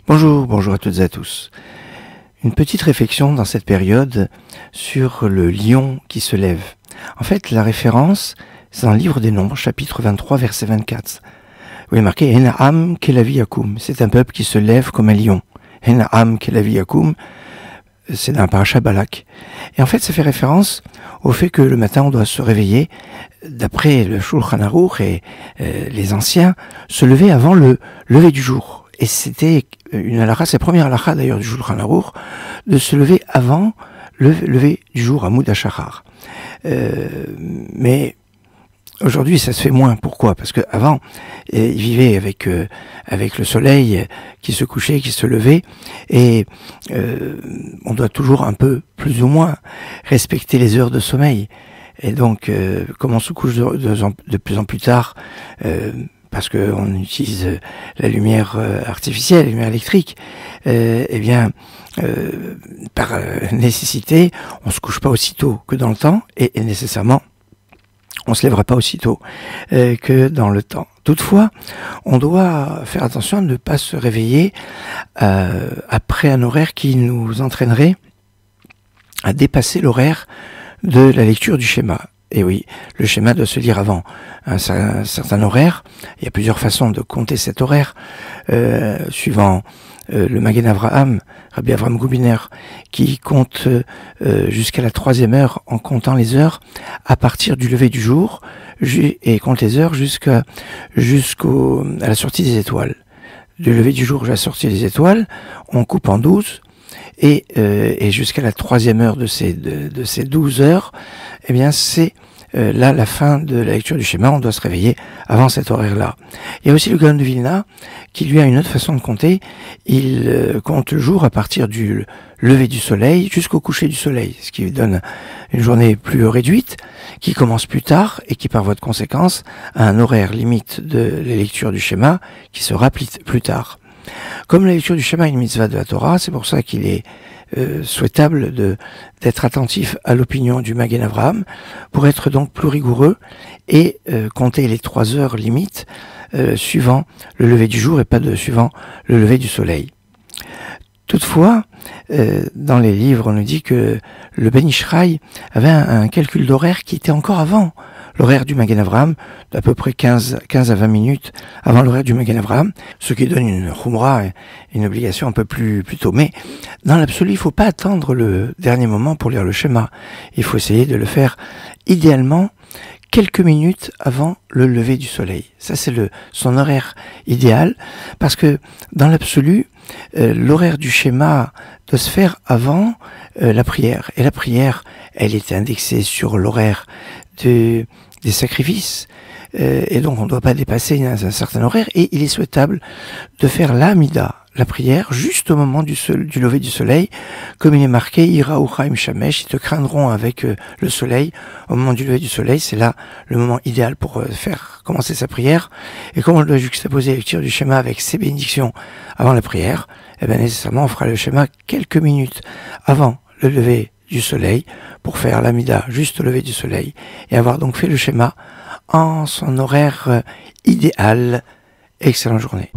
Bonjour à toutes et à tous. Une petite réflexion dans cette période sur le lion qui se lève. En fait, la référence, c'est dans le livre des Nombres, chapitre 23, verset 24. Où il est marqué « Hena'am kelavi yakum ». C'est un peuple qui se lève comme un lion. « Hena'am kelavi yakum », c'est dans Parashat Balak. Et en fait, ça fait référence au fait que le matin, on doit se réveiller, d'après le Shulchan Aruch et les anciens, se lever avant le lever du jour. Et c'était une halakha, c'est la première halakha d'ailleurs du Shulchan Aruch, de se lever avant le lever du jour, à Amud HaShachar. Mais aujourd'hui, ça se fait moins. Pourquoi? Parce qu'avant, ils vivaient avec le soleil qui se couchait, qui se levait, et on doit toujours un peu, plus ou moins, respecter les heures de sommeil. Et donc, comme on se couche de plus en plus tard, parce qu'on utilise la lumière artificielle, la lumière électrique, par nécessité, on se couche pas aussitôt que dans le temps, et nécessairement, on se lèvera pas aussitôt que dans le temps. Toutefois, on doit faire attention à ne pas se réveiller après un horaire qui nous entraînerait à dépasser l'horaire de la lecture du schéma. Et oui, le schéma doit se lire avant un certain horaire. Il y a plusieurs façons de compter cet horaire, suivant le Magen Avraham, Rabbi Avraham Gubiner, qui compte jusqu'à la 3e heure en comptant les heures à partir du lever du jour et compte les heures jusqu'à la sortie des étoiles. Du lever du jour à la sortie des étoiles, on coupe en 12 et jusqu'à la 3e heure de ces 12 heures, eh bien c'est là la fin de la lecture du schéma. On doit se réveiller avant cet horaire-là. Il y a aussi le Gaon de Vilna qui lui a une autre façon de compter. Il compte le jour à partir du lever du soleil jusqu'au coucher du soleil, ce qui donne une journée plus réduite, qui commence plus tard et qui par voie de conséquence a un horaire limite de la lecture du schéma qui sera plus tard. Comme la lecture du schéma est une mitzvah de la Torah, c'est pour ça qu'il est souhaitable d'être attentif à l'opinion du Magen Avraham pour être donc plus rigoureux et compter les 3 heures limites suivant le lever du jour et pas suivant le lever du soleil. Toutefois, dans les livres, on nous dit que le Ben Ishraï avait un calcul d'horaire qui était encore avant l'horaire du Magen Avraham, d'à peu près 15 à 20 minutes avant l'horaire du Magen Avraham, ce qui donne une khumra, une obligation un peu plus tôt. Mais dans l'absolu, il ne faut pas attendre le dernier moment pour lire le schéma. Il faut essayer de le faire idéalement quelques minutes avant le lever du soleil. Ça, c'est son horaire idéal, parce que dans l'absolu, l'horaire du schéma doit se faire avant la prière. Et la prière, elle est indexée sur l'horaire des sacrifices, et donc on ne doit pas dépasser un certain horaire, et il est souhaitable de faire l'amida, la prière, juste au moment du lever du soleil, comme il est marqué, Ira Uchaim Shamesh, ils te craindront avec le soleil, au moment du lever du soleil, c'est là le moment idéal pour faire commencer sa prière, et comme on doit juxtaposer la lecture du schéma avec ses bénédictions avant la prière, eh bien nécessairement on fera le schéma quelques minutes avant le lever du soleil, pour faire l'amida juste au lever du soleil, et avoir donc fait le schéma en son horaire idéal. Excellente journée.